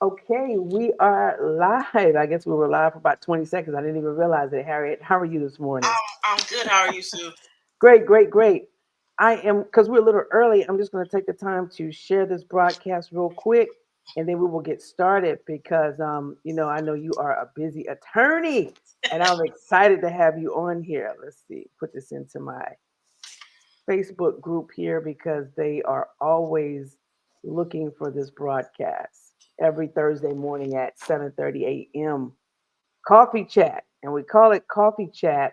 Okay, we are live. I guess we were live for about 20 seconds. I didn't even realize it, Harriet. How are you this morning? I'm good. How are you, Sue? Great, great, great. I am, because we're a little early, I'm just going to take the time to share this broadcast real quick and then we will get started because, I know you are a busy attorney and I'm excited to have you on here. Let's see, put this into my Facebook group here because they are always looking for this broadcast every Thursday morning at 7:30 a.m. Coffee chat, and we call it coffee chat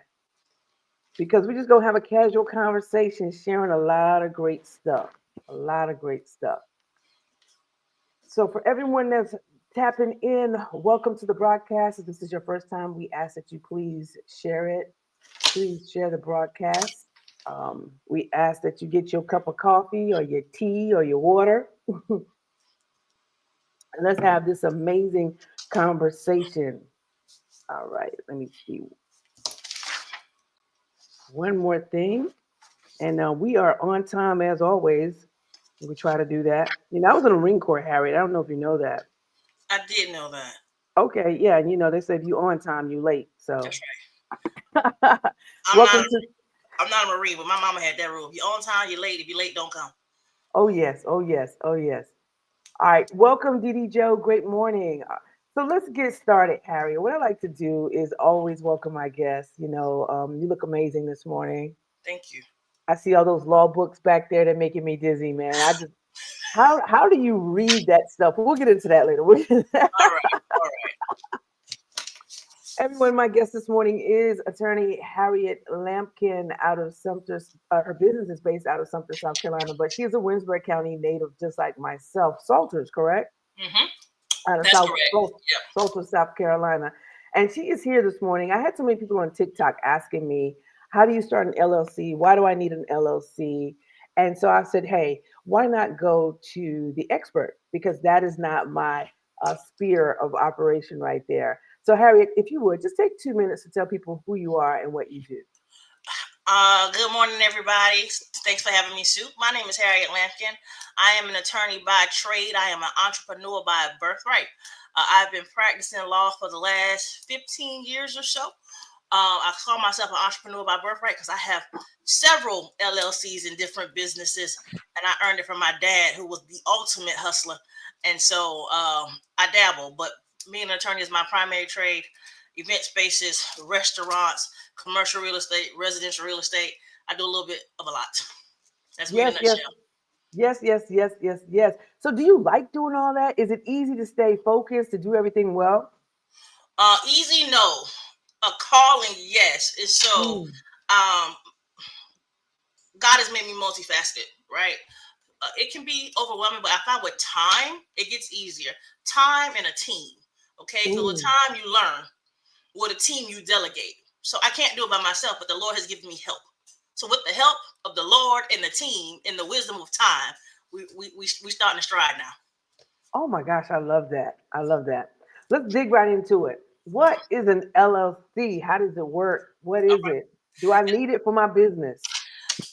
because we just gonna have a casual conversation, sharing a lot of great stuff, a lot of great stuff. So for everyone that's tapping in, welcome to the broadcast. If this is your first time, we ask that you please share it. Please share the broadcast. We ask that you get your cup of coffee or your tea or your water. And let's have this amazing conversation. All right, let me see one more thing. And we are on time as always. We try to do that. I was in the Marine Corps, Harriet. I don't know if you know that. I did know that. Okay, yeah, and they said if you on time, you late. So That's right. I'm not. welcome to. I'm not a Marine, but my mama had that rule. If you're on time, you're late. If you're late, don't come. Oh yes, oh yes, oh yes. All right, welcome, Didi Joe. Great morning. So let's get started, Harriet. What I like to do is always welcome my guests. You look amazing this morning. Thank you. I see all those law books back there that making me dizzy, man. I just how do you read that stuff? We'll get into that later. All right. All right. Everyone, my guest this morning is Attorney Harriet Lampkin out of Sumter. Her business is based out of Sumter, South Carolina, but she is a Winsburg County native, just like myself. Salters, correct? Mm-hmm. Out of That's correct. Yep. Salter, South Carolina. And she is here this morning. I had so many people on TikTok asking me, how do you start an LLC? Why do I need an LLC? And so I said, hey, why not go to the expert? Because that is not my sphere of operation right there. So, Harriet, if you would, just take 2 minutes to tell people who you are and what you do. Good morning, everybody. Thanks for having me, Sue. My name is Harriet Lampkin. I am an attorney by trade. I am an entrepreneur by birthright. I've been practicing law for the last 15 years or so. I call myself an entrepreneur by birthright because I have several LLCs in different businesses, and I earned it from my dad, who was the ultimate hustler. And so I dabble, but being an attorney is my primary trade. Event spaces, restaurants, commercial real estate, residential real estate. I do a little bit of a lot. That's me in a Yes, yes, nutshell. yes, yes, yes, yes, yes. So, do you like doing all that? Is it easy to stay focused, to do everything well? Easy, no. A calling, yes. It's so Mm. um, God has made me multifaceted, right? It can be overwhelming, but I find with time, it gets easier. Time and a team. Okay, so with Ooh. time you learn. With a team you delegate. So I can't do it by myself, but the Lord has given me help. So with the help of the Lord and the team and the wisdom of time, we starting to stride now. Oh my gosh, I love that. I love that. Let's dig right into it. What is an LLC? How does it work? What All is it? Do I need it for my business?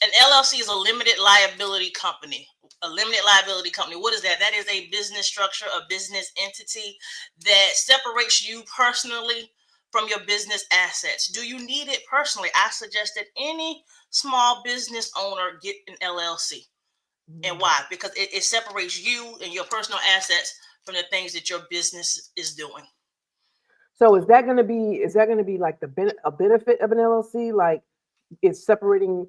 right. An LLC is a limited liability company. A limited liability company. What is that? That is a business structure, a business entity that separates you personally from your business assets. Do you need it personally? I suggest that any small business owner get an LLC. And Mm. why? Because it separates you and your personal assets from the things that your business is doing. So is that going to be like a benefit of an LLC? Like it's separating,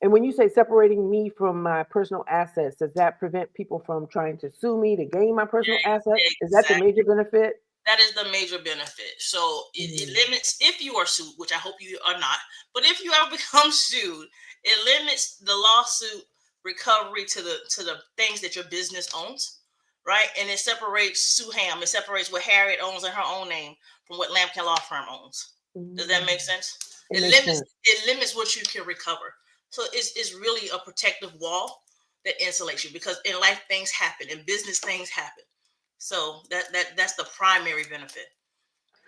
and when you say separating me from my personal assets, does that prevent people from trying to sue me to gain my personal assets? Is that the major Exactly. benefit? That is the major benefit. So it Mm. limits, if you are sued, which I hope you are not, but if you ever become sued, it limits the lawsuit recovery to the things that your business owns, right? And it separates Sue Ham. It separates what Harriet owns in her own name from what Lampkin Law Firm owns. Does that Mm. make sense? It It makes limits sense. it limits what you can recover. So it's really a protective wall that insulates you because in life things happen, in business things happen. So that's the primary benefit.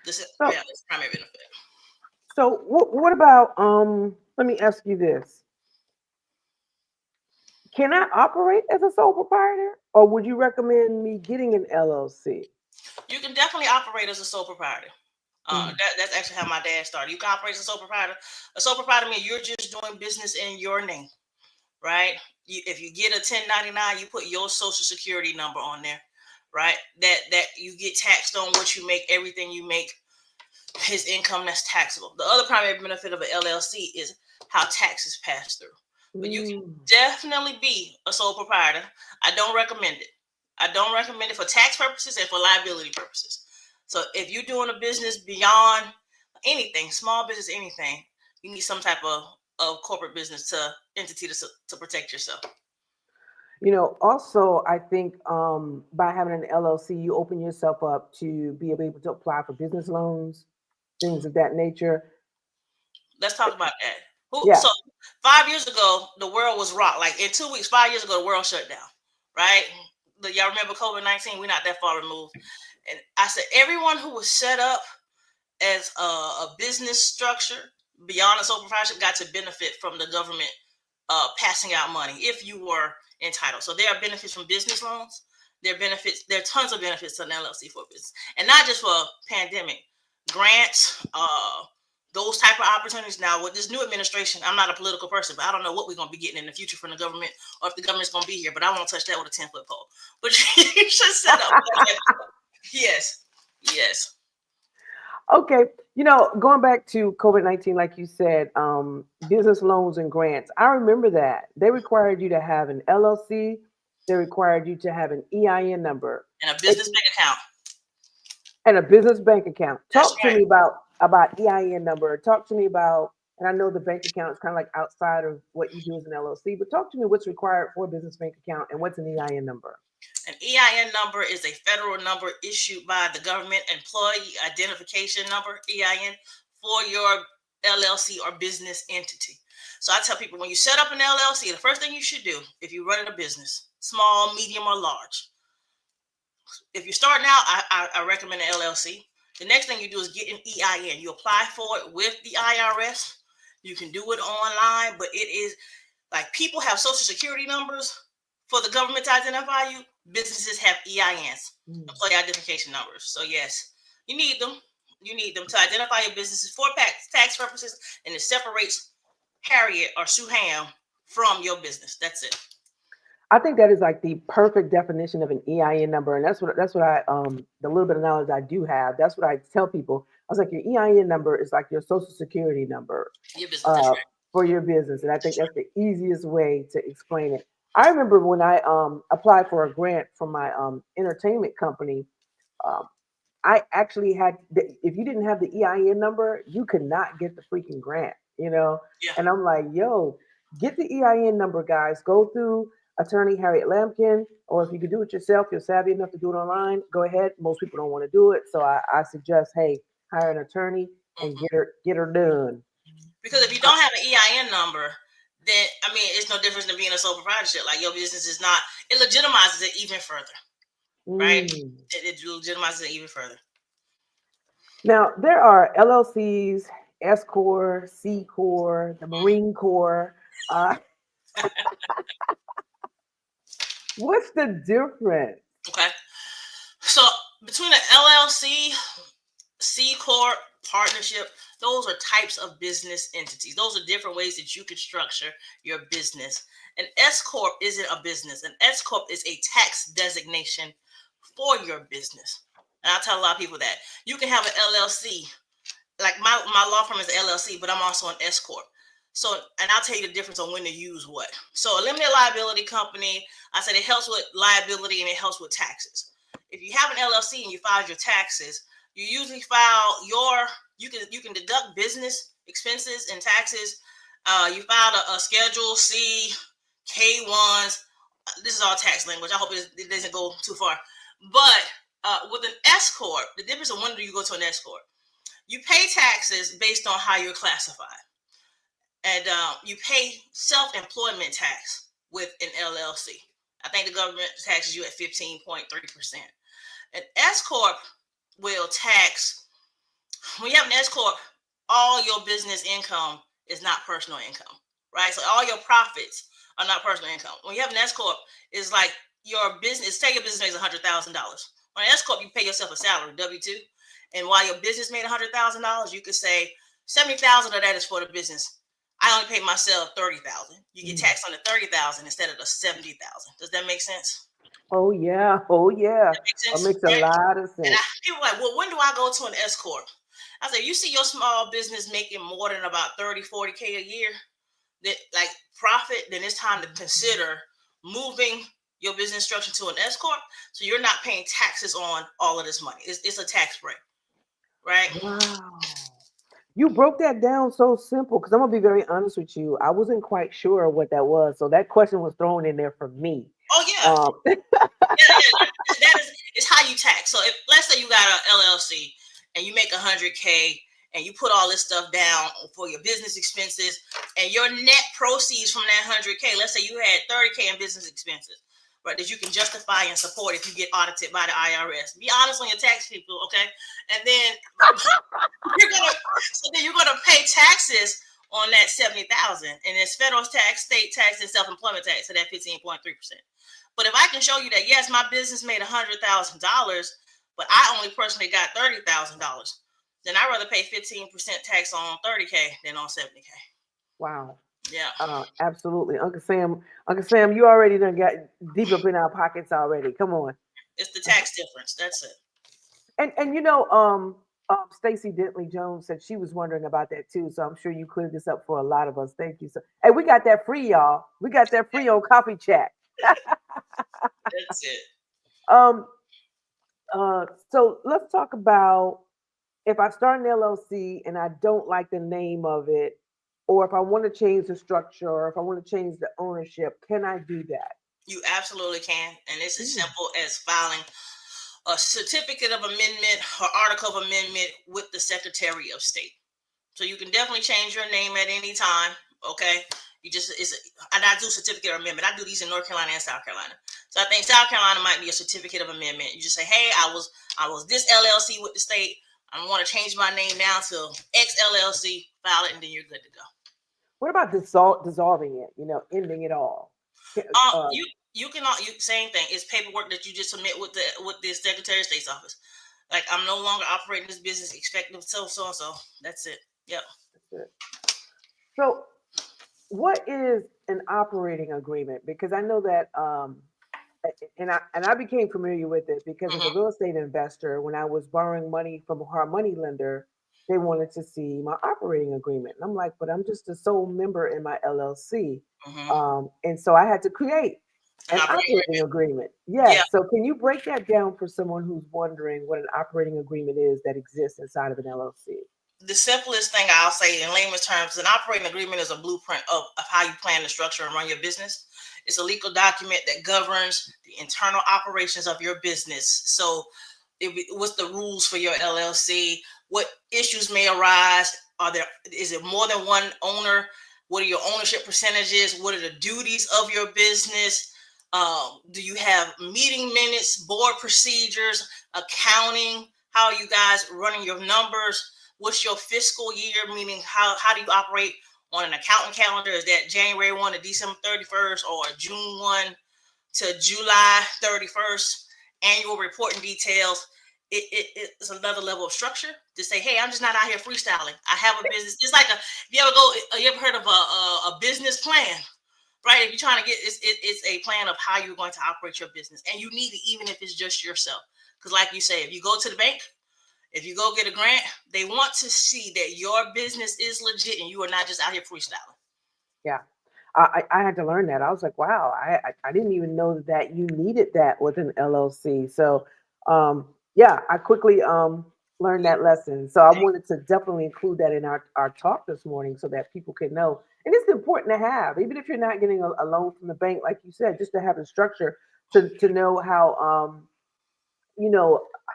This is So yeah, that's the primary benefit. so what about let me ask you this. Can I operate as a sole proprietor, or would you recommend me getting an LLC? You can definitely operate as a sole proprietor. Mm. That's actually how my dad started. You can operate as a sole proprietor. A sole proprietor means you're just doing business in your name, right? If you get a 1099, you put your social security number on there, right? That you get taxed on what you make. Everything you make his income that's taxable. The other primary benefit of an LLC is how taxes pass through. But you can Mm. definitely be a sole proprietor. I don't recommend it. I don't recommend it for tax purposes and for liability purposes. So if you're doing a business beyond anything, small business, anything, you need some type of corporate business to entity to protect yourself. Also, I think by having an LLC, you open yourself up to be able to apply for business loans, things of that nature. Let's talk about that. Yeah. So 5 years ago, the world was rocked. Like in 2 weeks, 5 years ago, the world shut down. Right? Y'all remember COVID-19? We're not that far removed. And I said everyone who was set up as a business structure beyond a sole proprietorship got to benefit from the government passing out money if you were entitled. So there are benefits from business loans. There are benefits. There are tons of benefits to an LLC for business, and not just for pandemic grants. Those type of opportunities. Now, with this new administration, I'm not a political person, but I don't know what we're going to be getting in the future from the government, or if the government's going to be here. But I won't touch that with a 10-foot pole. But you should set up. Yes, yes. Okay. Going back to COVID-19, like you said, business loans and grants. I remember that they required you to have an LLC. They required you to have an EIN number And a business bank account. and a business bank account. That's Talk to right. me about EIN number. Talk to me about, and I know the bank account is kind of like outside of what you do as an LLC, but talk to me what's required for a business bank account and what's an EIN number. An EIN number is a federal number issued by the government, employee identification number, EIN, for your LLC or business entity. So I tell people when you set up an LLC, the first thing you should do if you're running a business, small, medium, or large, if you're starting out, I recommend an LLC. The next thing you do is get an EIN. You apply for it with the IRS. You can do it online, but it is like people have social security numbers for the government to identify you. Businesses have EINs, Mm. employee identification numbers. So yes, you need them. You need them to identify your businesses for tax purposes, and it separates Harriet or Sue Ham from your business. That's it. I think that is like the perfect definition of an EIN number, and that's what I the little bit of knowledge I do have. That's what I tell people. I was like, your EIN number is like your social security number Your business. That's uh, right. for your business, and I think that's the easiest way to explain it. I remember when I applied for a grant from my entertainment company. Um, I actually if you didn't have the EIN number, you could not get the freaking grant. Yeah. And I'm like, yo, get the EIN number, guys. Go through Attorney Harriet Lampkin, or if you can do it yourself, you're savvy enough to do it online, go ahead. Most people don't want to do it. So I suggest, hey, hire an attorney and Mhm. get her done. Because if you Uh, don't have an EIN number, then I mean, it's no difference than being a sole proprietorship. Like your business is not. It legitimizes it even further, right? mm. It legitimizes it even further. Now, there are LLCs, S Corps, C Corps, the Mhm. Marine Corps. Uh, what's the difference? Okay. So between an LLC, C corp, partnership, those are types of business entities. Those are different ways that you could structure your business. An S corp isn't a business. An S corp is a tax designation for your business. And I tell a lot of people that you can have an LLC. Like my law firm is an LLC, but I'm also an S corp. So, and I'll tell you the difference on when to use what. So, a limited liability company, I said it helps with liability and it helps with taxes. If you have an LLC and you filed your taxes, you usually file you can deduct business expenses and taxes. You filed a Schedule C, K1s. This is all tax language. I hope it doesn't go too far. But with an S corp, the difference of when do you go to an S corp? You pay taxes based on how you're classified, and you pay self-employment tax with an LLC. I think the government taxes you at 15.3%. An S corp will tax when you have an S corp. All your business income is not personal income, right? So all your profits are not personal income. When you have an S corp, it's like your business. Say your business makes $100,000 On an S corp, you pay yourself a salary, W-2, and while your business made $100,000, you could say 70,000 of that is for the business. I only pay myself 30,000. You get taxed on the 30,000 instead of the 70,000. Does that make sense? Oh yeah. Oh yeah. That makes It sense. makes a lot of And sense. people are like, well, when do I go to an S corp? I say, you see your small business making more than about 30, 40K a year, that like profit, then it's time to consider moving your business structure to an S corp, so you're not paying taxes on all of this money. It's a tax break, right? Wow. You broke that down so simple because I'm gonna be very honest with you. I wasn't quite sure what that was, so that question was thrown in there for me. Oh yeah, Um, that is it's how you tax. So if let's say you got a LLC and you make 100K and you put all this stuff down for your business expenses, and your net proceeds from that 100K, let's say you had 30K in business expenses, right, that you can justify and support if you get audited by the IRS. Be honest on your tax people, okay? And then you're gonna pay taxes on that 70,000, and it's federal tax, state tax, and self-employment tax, so that 15.3%. But if I can show you that yes, my business made $100,000, but I only personally got $30,000, then I'd rather pay 15% tax on 30K than on 70K. wow. Yeah, Absolutely, Uncle Sam, you already done got deep up in our pockets already. Come on. it's the tax difference. That's it. And Stacy Dentley Jones said she was wondering about that too. So I'm sure you cleared this up for a lot of us. Thank you. So, hey, we got that free, y'all. We got that free on Coffee Chat. That's it. Um, so let's talk about if I start an LLC and I don't like the name of it, or if I want to change the structure, or if I want to change the ownership, can I do that? You absolutely can, and it's as Mm, simple as filing a certificate of amendment or article of amendment with the Secretary of State. So you can definitely change your name at any time. Okay. You just and I do certificate of amendment. I do these in North Carolina and South Carolina. So I think South Carolina might be a certificate of amendment. You just say, hey, I was this LLC with the state. I want to change my name now to X LLC, file it, and then you're good to go. What about dissolving it? Ending it all. Uh, You can same thing. It's paperwork that you just submit with the Secretary of State's office. Like I'm no longer operating this business effective so and so. That's it. Yep. that's it. So, what is an operating agreement? Because I know that, and I became familiar with it because as a Mm-hmm. real estate investor, when I was borrowing money from our money lender, they wanted to see my operating agreement, and I'm like, but I'm just a sole member in my LLC, Mm-hmm. and so I had to create An an operating operating agreement. agreement. Yeah. Yes. So, can you break that down for someone who's wondering what an operating agreement is that exists inside of an LLC? The simplest thing I'll say in layman's terms, an operating agreement is a blueprint of how you plan to structure and run your business. It's a legal document that governs the internal operations of your business. So, what's the rules for your LLC? What issues may arise? Is it more than one owner? What are your ownership percentages? What are the duties of your business? Do you have meeting minutes, board procedures, accounting? How are you guys running your numbers? What's your fiscal year? Meaning, how do you operate on an accounting calendar? Is that January 1 to December 31st or June 1 to July 31st? Annual reporting details. It's another level of structure to say, hey, I'm just not out here freestyling. I have a business. It's like you ever heard of a business plan? Right? If you're trying to it's a plan of how you're going to operate your business, and you need it even if it's just yourself. Because, like you say, if you go to the bank, if you go get a grant, they want to see that your business is legit and you are not just out here freestyling. Yeah. I had to learn that. I was like, wow, I didn't even know that you needed that with an LLC. So, yeah, I quickly learned that lesson. So I wanted to definitely include that in our talk this morning so that people can know. And it's important to have, even if you're not getting a loan from the bank, like you said, just to have a structure to know how,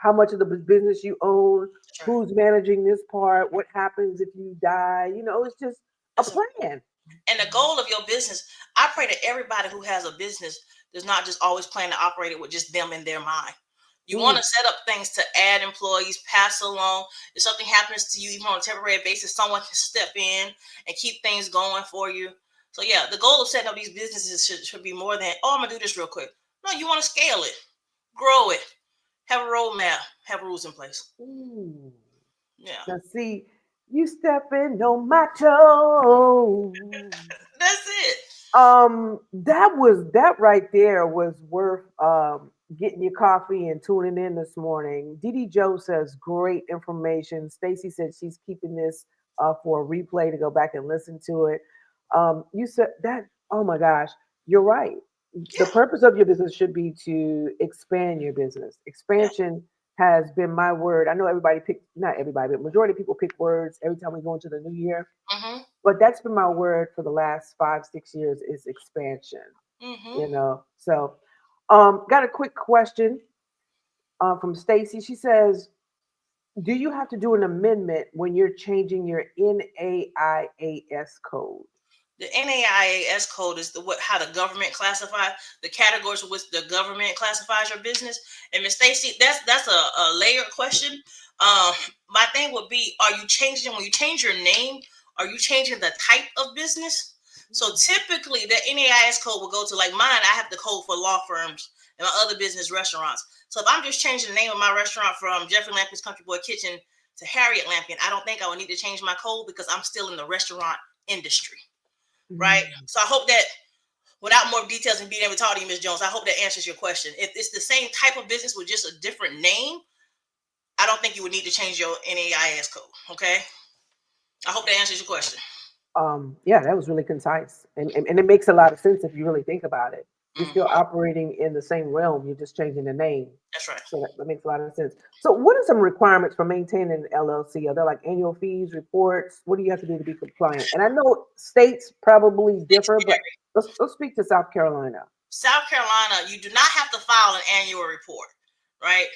how much of the business you own, Sure. who's managing this part, what happens if you die. It's just a That's a plan. And the goal of your business, I pray that everybody who has a business does not just always plan to operate it with just them in their mind. You want Mm, to set up things to add employees, pass along. If something happens to you, even on a temporary basis, someone can step in and keep things going for you. So, yeah, the goal of setting up these businesses should be more than, oh, I'm going to do this real quick. No, you want to scale it, grow it, Have a roadmap. Have rules in place. Ooh. Yeah, Now see, you stepping on my toes. that's it. That right there was worth getting your coffee and tuning in this morning. Didi Joe says great information. Stacy said she's keeping this for a replay to go back and listen to it. You said that, oh my gosh, you're right. The Yeah, purpose of your business should be to expand your business. yeah. Expansion has been my word. I know everybody pick, not everybody, but majority of people pick words every time we go into the new year, Mhm. but that's been my word for the last 5 6 years is expansion. Mhm. So got a quick question from Stacy. She says, do you have to do an amendment when you're changing your NAIAS code? The NAIAS code is how the government classify the categories in which the government classifies your business. And Miss Stacy, that's a layered question. Um, my thing would be: are you changing when you change your name? Are you changing the type of business? So typically, the NAIS code will go to, like mine. I have the code for law firms and my other business, restaurants. So if I'm just changing the name of my restaurant from Jeffrey Lampkin's Country Boy Kitchen to Harriet Lampkin, I don't think I would need to change my code because I'm still in the restaurant industry, right? Mm. So I hope that, without more details and being able to talk to you, Ms. Jones, I hope that answers your question. If it's the same type of business with just a different name, I don't think you would need to change your NAIS code. Okay. I hope that answers your question. Yeah, that was really concise, and it makes a lot of sense if you really think about it. You're still Hmm. operating in the same realm. You're just changing the name, That's right. so that makes a lot of sense. So, what are some requirements for maintaining an LLC? Are there like annual fees, reports? What do you have to do to be compliant? And I know states probably differ, but let's speak to South Carolina. South Carolina, you do not have to file an annual report, right?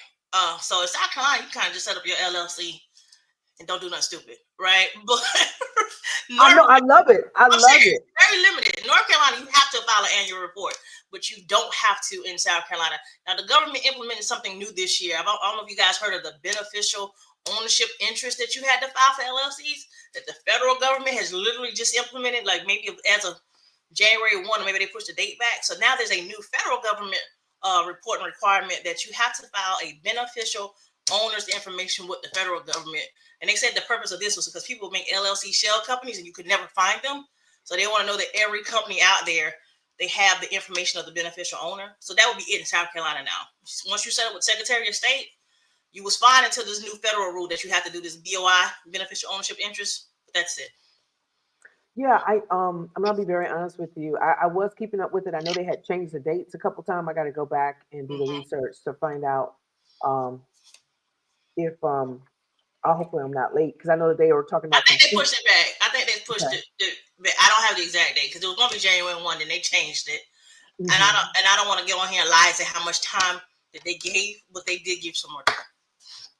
So in South Carolina, you kind of just set up your LLC and don't do nothing stupid, right? But I North know, I love it. I I'm love serious. it. Very limited. North Carolina, you have to file an annual report, but you don't have to in South Carolina. Now, the government implemented something new this year. I don't know if you guys heard of the beneficial ownership interest that you had to file for LLCs. That the federal government has literally just implemented, like maybe as of January 1, or maybe they pushed the date back. So now there's a new federal government reporting requirement that you have to file a beneficial owner's information with the federal government. And they said the purpose of this was because people make LLC shell companies and you could never find them. So they want to know that every company out there, they have the information of the beneficial owner. So that would be it in South Carolina now. Once you set up with Secretary of State, you was fine until this new federal rule that you have to do this BOI, beneficial ownership interest. But that's it. Yeah, I'm gonna be very honest with you. I was keeping up with it. I know they had changed the dates a couple times. I got to go back and do the Mhm. research to find out um, if hopefully I'm not late because I know that they were talking I about think some they seats. pushed it back. I think they pushed Okay. it. I don't have the exact date because it was going to be January 1, then they changed it. And I don't Hmm. and I don't want to get on here and lie and say how much time that they gave, but they did give some more time.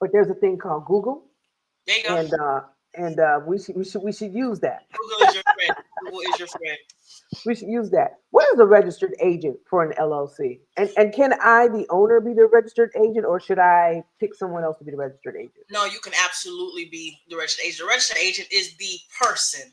But there's a thing called Google, There you go. and we should use that. Google is your friend. Google is your friend. We should use that. What is a registered agent for an LLC? And can I, the owner, be the registered agent, or should I pick someone else to be the registered agent? No, you can absolutely be the registered agent. The registered agent is the person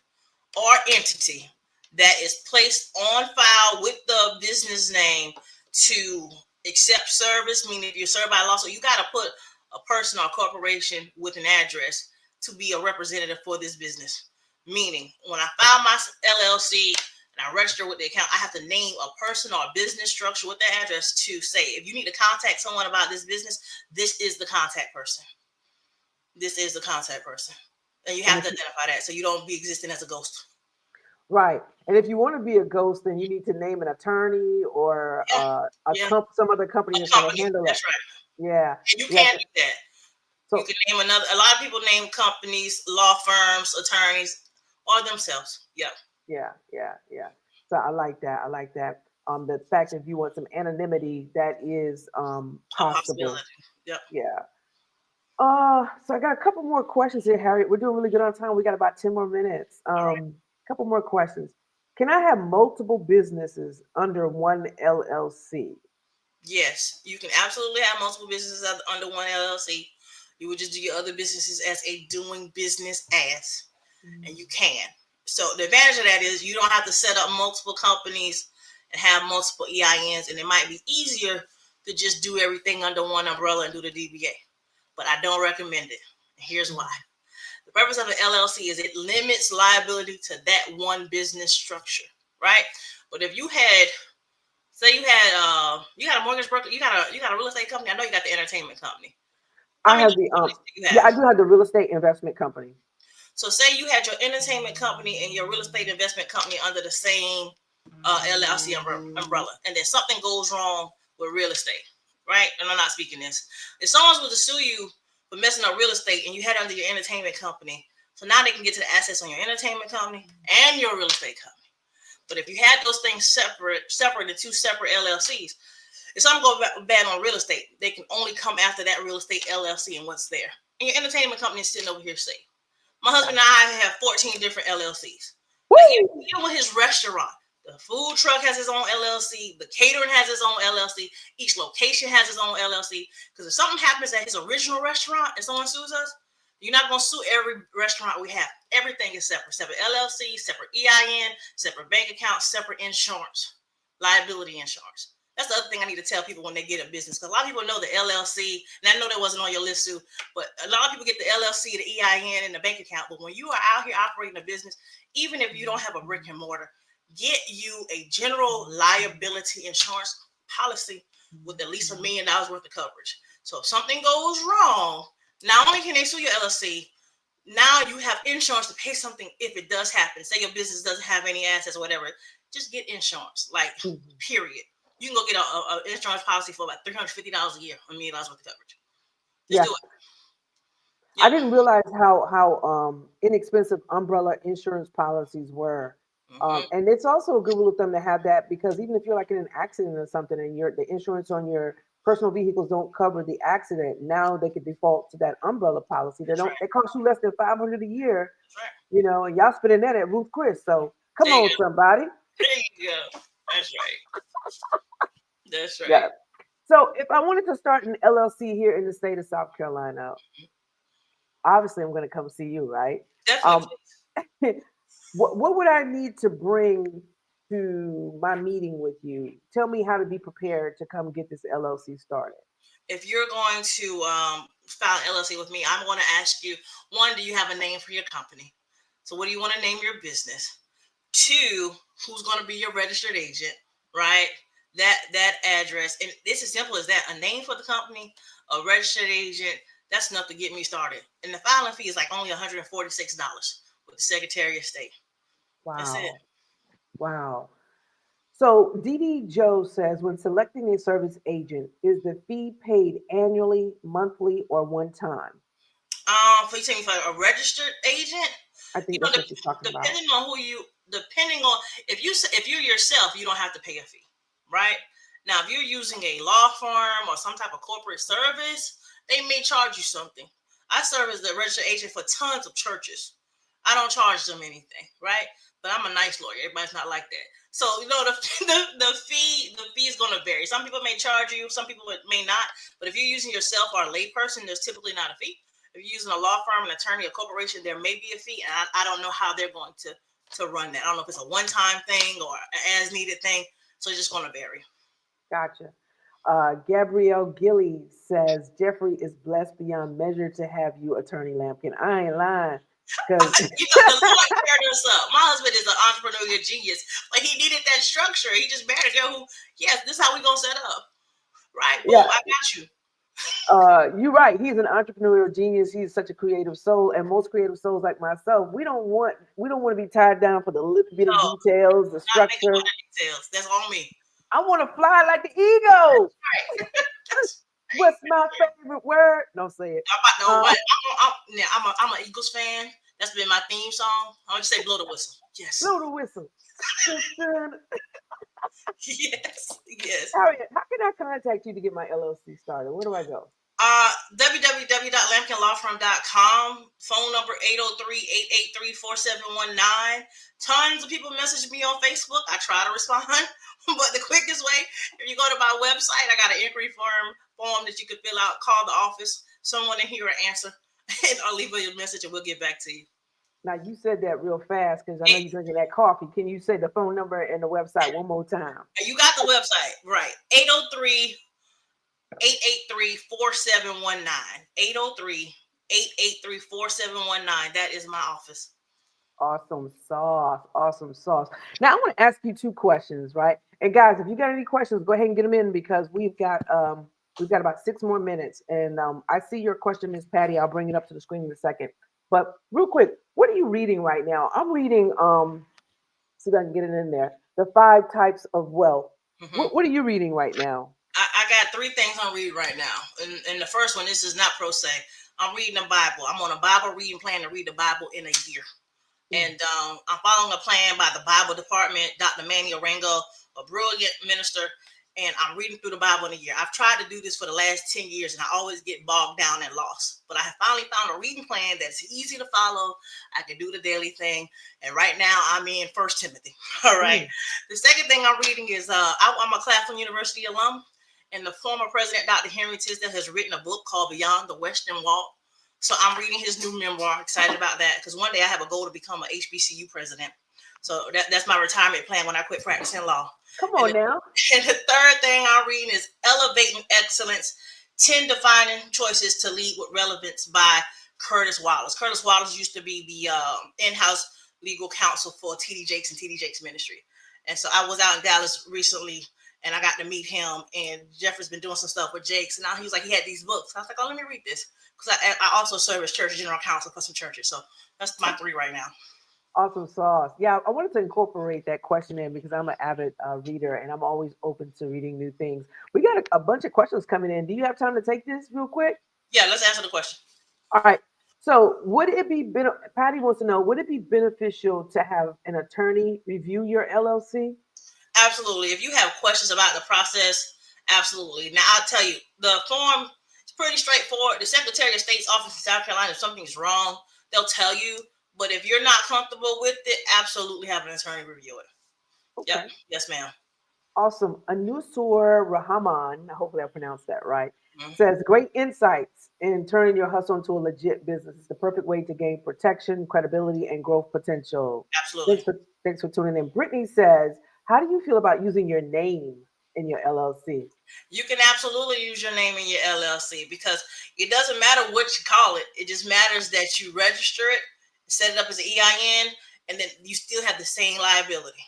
or entity that is placed on file with the business name to accept service. Meaning, if you're served by law, so you got to put a person or corporation with an address to be a representative for this business. Meaning, when I file my LLC and I register with the account, I have to name a person or a business structure with that address to say, if you need to contact someone about this business, this is the contact person. This is the contact person. And you And have if to identify that so you don't be existing as a ghost. Right. And if you want to be a ghost, then you need to name an attorney or Yeah, yeah. some other company A that's going to company. handle it. That's right. Yeah. And you You have can to. do that. You So can name another. A lot of people name companies, law firms, attorneys, or themselves. Yeah. yeah. So I like that. I like that. The fact that if you want some anonymity, that is A possible. possibility. Yep. Yeah. So I got a couple more questions here, Harriet. We're doing really good on time. We got about 10 more minutes. All right. Couple more questions. Can I have multiple businesses under one LLC? Yes, you can absolutely have multiple businesses under one LLC. You would just do your other businesses as a doing business as, and you can. So the advantage of that is you don't have to set up multiple companies and have multiple EINs, and it might be easier to just do everything under one umbrella and do the DBA. But I don't recommend it. Here's why. The purpose of an LLC is it limits liability to that one business structure, right? But if you had, say you had a mortgage broker, you got a real estate company. I know you got the entertainment company. I have the I do have the real estate investment company. So say you had your entertainment company and your real estate investment company under the same LLC umbrella, and then something goes wrong with real estate, right? And I'm not speaking this. If someone was to sue you for messing up real estate and you had it under your entertainment company, so now they can get to the assets on your entertainment company and your real estate company. But if you had those things separate in two separate LLCs, if something goes bad on real estate, they can only come after that real estate LLC and what's there. And your entertainment company is sitting over here safe. My husband and I have 14 different LLCs. Even with his restaurant, the food truck has its own LLC. The catering has its own LLC. Each location has its own LLC. Because if something happens at his original restaurant and someone sues us, you're not going to sue every restaurant we have. Everything is separate. Separate LLC, separate EIN, separate bank account, separate insurance, liability insurance. That's the other thing I need to tell people when they get a business. Because a lot of people know the LLC, and I know that wasn't on your list, Sue, but a lot of people get the LLC, the EIN, and the bank account. But when you are out here operating a business, even if you don't have a brick and mortar, get you a general liability insurance policy with at least $1 million worth of coverage. So if something goes wrong, not only can they sue your LLC, now you have insurance to pay something if it does happen. Say your business doesn't have any assets or whatever. Just get insurance, period. You can go get an insurance policy for about $350 a year, $1 million worth of coverage. Just do it. Yeah. I didn't realize how inexpensive umbrella insurance policies were. And it's also a good rule of thumb to have that, because even if you're like in an accident or something and the insurance on your personal vehicles don't cover the accident, now they could default to that umbrella policy. They cost you less than $500 a year, and y'all spending that at Ruth Chris. So come on, somebody. There you go. That's right. That's right. Yeah. So if I wanted to start an LLC here in the state of South Carolina, obviously I'm going to come see you, right? Definitely. What would I need to bring to my meeting with you? Tell me how to be prepared to come get this LLC started. If you're going to file an LLC with me, I'm going to ask you, one, do you have a name for your company? So what do you want to name your business? Two, who's going to be your registered agent, right? That address. And it's as simple as that. A name for the company, a registered agent. That's enough to get me started. And the filing fee is like only $146 with the Secretary of State. Wow. That's it. Wow. So DD Joe says, when selecting a service agent, is the fee paid annually, monthly, or one time? For you saying for a registered agent? I think that's what you're talking about. Depending on if you're yourself, you don't have to pay a fee, right? Now, if you're using a law firm or some type of corporate service, they may charge you something. I serve as the registered agent for tons of churches. I don't charge them anything, right? But I'm a nice lawyer. Everybody's not like that. So, the fee is going to vary. Some people may charge you, some people may not. But if you're using yourself or a layperson, there's typically not a fee. If you're using a law firm, an attorney, a corporation, there may be a fee. And I don't know how they're going to run that. I don't know if it's a one-time thing or an as-needed thing. So it's just going to vary. Gotcha. Gabrielle Gilly says, Jeffrey is blessed beyond measure to have you, Attorney Lampkin. I ain't lying. The Lord paired us up. My husband is an entrepreneurial genius, but he needed that structure. He just married a girl who, yes, this is how we're going to set up. Right? Boom, I got you. You're right. He's an entrepreneurial genius. He's such a creative soul, and most creative souls like myself, we don't want to be tied down for the little bit of details, the structure. Details. That's on me. I want to fly like the eagle. Right. What's my favorite word? Don't say it. I'm an Eagles fan. That's been my theme song. I'll just say blow the whistle. Yes. Blow the whistle. Yes. Harriet, how can I contact you to get my LLC started? Where do I go? www.lampkinlawfirm.com. Phone number 803-883-4719. Tons of people message me on Facebook. I try to respond. But the quickest way, if you go to my website, I got an inquiry form that you could fill out. Call the office. Someone in here will answer. Or leave a message and we'll get back to you. Now, you said that real fast because I know you're drinking that coffee. Can you say the phone number and the website one more time? You got the website, right. 883-4719. 803-883-4719. That is my office. Awesome sauce. Awesome sauce. Now I want to ask you two questions, right? And guys, if you got any questions, go ahead and get them in because we've got about 6 more minutes. And I see your question, Miss Patty. I'll bring it up to the screen in a second. But real quick, what are you reading right now? I'm reading see if I can get it in there. The five types of wealth. Hmm. What are you reading right now? I got three things I'm reading right now. And the first one, this is not pro se. I'm reading the Bible. I'm on a Bible reading plan to read the Bible in a year. Mm. And I'm following a plan by the Bible department, Dr. Manny Orengo, a brilliant minister. And I'm reading through the Bible in a year. I've tried to do this for the last 10 years, and I always get bogged down and lost. But I have finally found a reading plan that's easy to follow. I can do the daily thing. And right now, I'm in First Timothy. All right. Mm. The second thing I'm reading is I'm a Claflin University alum, and the former president, Dr. Henry Tisdale, has written a book called Beyond the Western Wall. So I'm reading his new memoir. Excited about that because one day I have a goal to become an HBCU president. So that's my retirement plan when I quit practicing law. Come And on the, now. and the third thing I'm reading is Elevating Excellence, 10 Defining Choices to Lead with Relevance by Curtis Wallace. Curtis Wallace used to be the in-house legal counsel for TD Jakes and TD Jakes Ministry. And so I was out in Dallas recently and I got to meet him. And Jeffrey's been doing some stuff with Jakes. And now he was like, he had these books. I was like, oh, let me read this. Because I also serve as church general counsel for some churches. So that's my three right now. Awesome sauce. Yeah, I wanted to incorporate that question in because I'm an avid reader and I'm always open to reading new things. We got a bunch of questions coming in. Do you have time to take this real quick? Yeah, let's answer the question. All right. So, would it be Patty wants to know, would it be beneficial to have an attorney review your LLC? Absolutely. If you have questions about the process, absolutely. Now, I'll tell you, the form is pretty straightforward. The Secretary of State's office in South Carolina, if something's wrong, they'll tell you. But if you're not comfortable with it, absolutely have an attorney review it. Yep. Okay. Yes, ma'am. Awesome. Anusur Rahman, hopefully I pronounced that right, Mhm. says great insights in turning your hustle into a legit business. It's the perfect way to gain protection, credibility, and growth potential. Absolutely. Thanks for tuning in. Brittany says, how do you feel about using your name in your LLC? You can absolutely use your name in your LLC because it doesn't matter what you call it. It just matters that you register it, set it up as an EIN, and then you still have the same liability.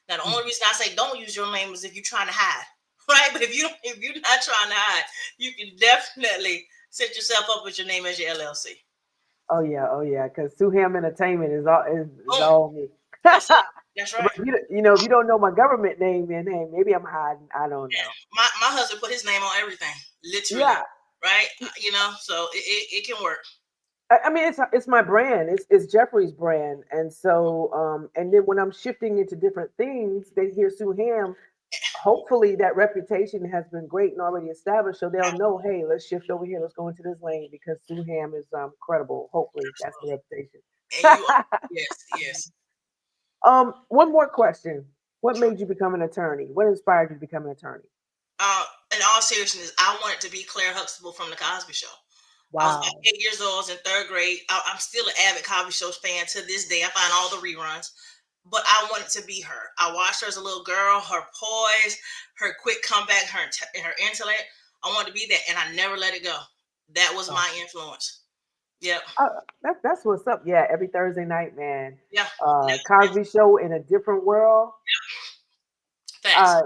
Now, the only reason I say don't use your name is if you're trying to hide, right? But if you're not trying to hide, you can definitely set yourself up with your name as your LLC. Oh yeah, because Suham Entertainment is Boom. all me. That's it. That's But right. if you don't know my government name, then hey, maybe I'm hiding. I don't know. My husband put his name on everything, literally, Yeah, right? So it can work. I mean it's my brand. It's Jeffrey's brand, and so and then when I'm shifting into different things, they hear Suham. Hopefully that reputation has been great and already established, so they'll know. Hey, let's shift over here. Let's go into this lane because Suham is credible. Hopefully that's the Absolutely. reputation. And you, yes, yes. One more question. What made you become an attorney? What inspired you to become an attorney? Uh, in all seriousness, I wanted to be Claire Huxtable from the Cosby Show. I was about Wow. 8 years old. I was in third grade. I'm still an avid Cosby Show fan to this day. I find all the reruns, but I wanted to be her. I watched her as a little girl, her poise, her quick comeback, her intellect. I wanted to be that, and I never let it go. That was Oh, my influence. Yep. that's what's up. Yeah, every Thursday night, man. Yeah. No, Cosby Show in a different world. thanks. Uh,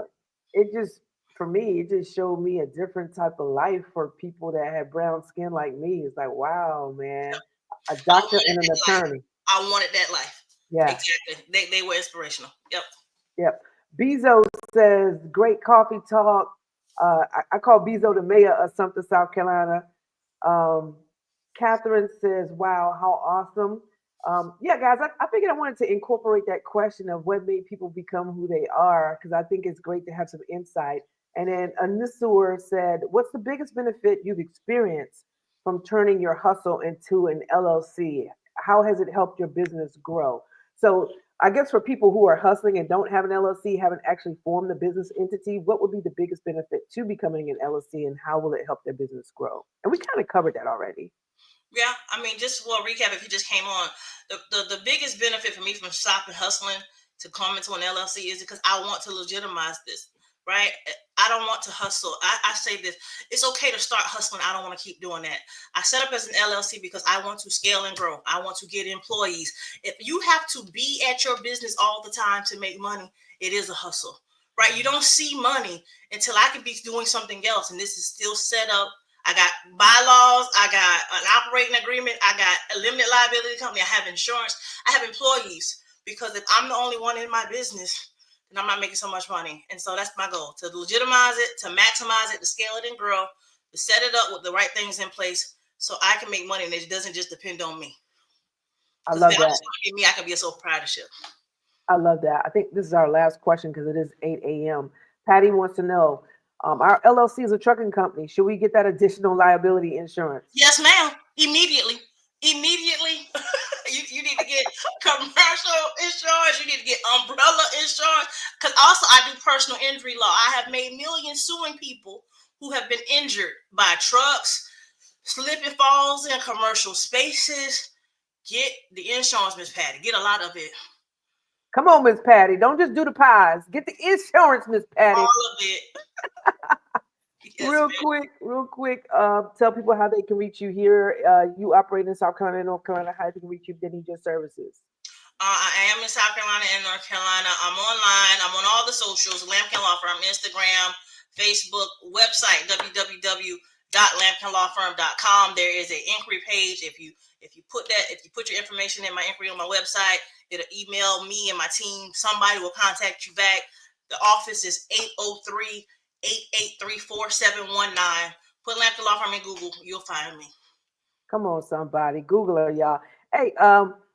it just for me, it just showed me a different type of life for people that had brown skin like me. It's like, wow, man, a I doctor wanted and an that life. attorney. I wanted that life. Yeah, Exactly. They were inspirational. Yep. yep. Bezo says, great coffee talk. I call Bezo the mayor of Sumter, South Carolina. Um, Catherine says, wow, how awesome. Yeah, guys, I figured I wanted to incorporate that question of what made people become who they are, because I think it's great to have some insight. And then Anisur said, what's the biggest benefit you've experienced from turning your hustle into an LLC? How has it helped your business grow? So I guess for people who are hustling and don't have an LLC, haven't actually formed the business entity, what would be the biggest benefit to becoming an LLC and how will it help their business grow? And we kind of covered that already. Yeah, I mean, just for a recap, if you just came on, the biggest benefit for me from stopping hustling to come into an LLC is because I want to legitimize this. right? I don't want to hustle. I say this, it's okay to start hustling. I don't want to keep doing that. I set up as an LLC because I want to scale and grow. I want to get employees. If you have to be at your business all the time to make money, it is a hustle, right? You don't see money until I can be doing something else. And this is still set up. I got bylaws. I got an operating agreement. I got a limited liability company. I have insurance. I have employees, because if I'm the only one in my business, and I'm not making so much money. And so that's my goal, to legitimize it, to maximize it, to scale it and grow, to set it up with the right things in place so I can make money and it doesn't just depend on me. I love that. Give me, I can be a sole proprietorship. I love that. I think this is our last question because it is 8 a.m. Patty wants to know, our LLC is a trucking company. Should we get that additional liability insurance? Yes, ma'am. Immediately. You need to get commercial insurance. You need to get umbrella insurance. Because also I do personal injury law. I have made millions suing people who have been injured by trucks, slip and falls in commercial spaces. Get the insurance, Miss Patty. Get a lot of it. Come on, Miss Patty. Don't just do the pies. Get the insurance, Miss Patty. All of it. Yes, real quick, tell people how they can reach you here. You operate in South Carolina and North Carolina. How they can reach you if they need your services. I am in South Carolina and North Carolina. I'm online. I'm on all the socials. Lampkin Law Firm, Instagram, Facebook, website, www.lampkinlawfirm.com. There is an inquiry page. If you put your information in my inquiry on my website, it'll email me and my team. Somebody will contact you back. The office is 803-883-4719. Put Lampkin Law Firm in Google. You'll find me. Come on, somebody. Google her, y'all. Hey,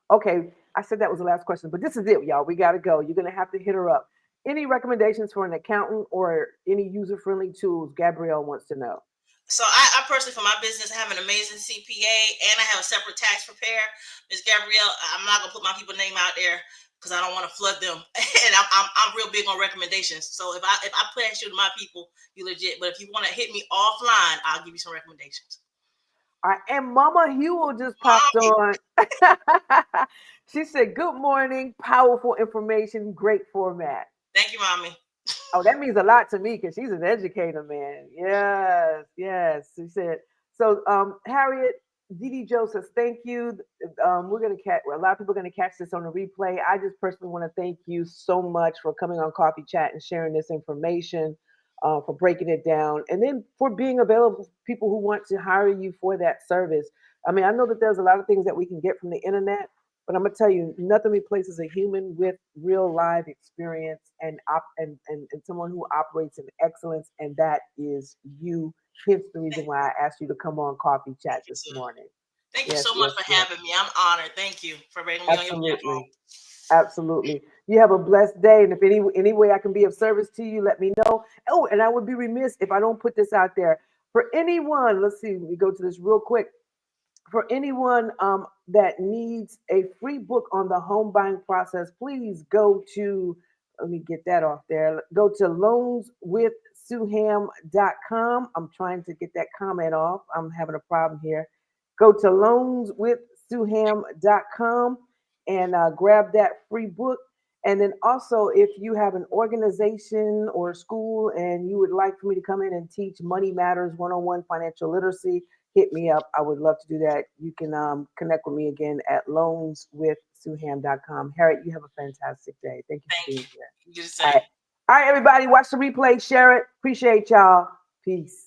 okay. I said that was the last question, but this is it, y'all. We got to go. You're going to have to hit her up. Any recommendations for an accountant or any user-friendly tools? Gabrielle wants to know. So I personally, for my business, have an amazing CPA and I have a separate tax preparer. Ms. Gabrielle, I'm not going to put my people's name out there because I don't want to flood them. And I'm real big on recommendations. So if I pass you to my people, you legit. But if you want to hit me offline, I'll give you some recommendations. All right, and Mama Hewell just popped on. She said, "Good morning, powerful information, great format." Thank you, Mommy. Oh, that means a lot to me because she's an educator, man. Yes. She said, so Harriet, Didi Joe says, thank you. We're going to catch, a lot of people are going to catch this on the replay. I just personally want to thank you so much for coming on Coffee Chat and sharing this information, for breaking it down, and then for being available for people who want to hire you for that service. I mean, I know that there's a lot of things that we can get from the internet, but I'm gonna tell you, nothing replaces a human with real live experience and someone who operates in excellence, and that is you. Hence the reason why I asked you to come on Coffee Chat this morning. Thank you so much for having me. I'm honored. Thank you for bringing me on your platform. Absolutely. You have a blessed day, and if any way I can be of service to you, let me know. Oh, and I would be remiss if I don't put this out there for anyone. Let's see. Let me go to this real quick. For anyone that needs a free book on the home buying process, please go to, let me get that off there. Go to loanswithsuham.com. I'm trying to get that comment off. I'm having a problem here. Go to loanswithsuham.com and grab that free book. And then also, if you have an organization or school and you would like for me to come in and teach Money Matters 101 financial literacy, hit me up. I would love to do that. You can connect with me again at loanswithsuham.com. Harriet, you have a fantastic day. Thank you for being here. All right, everybody, watch the replay, share it. Appreciate y'all. Peace.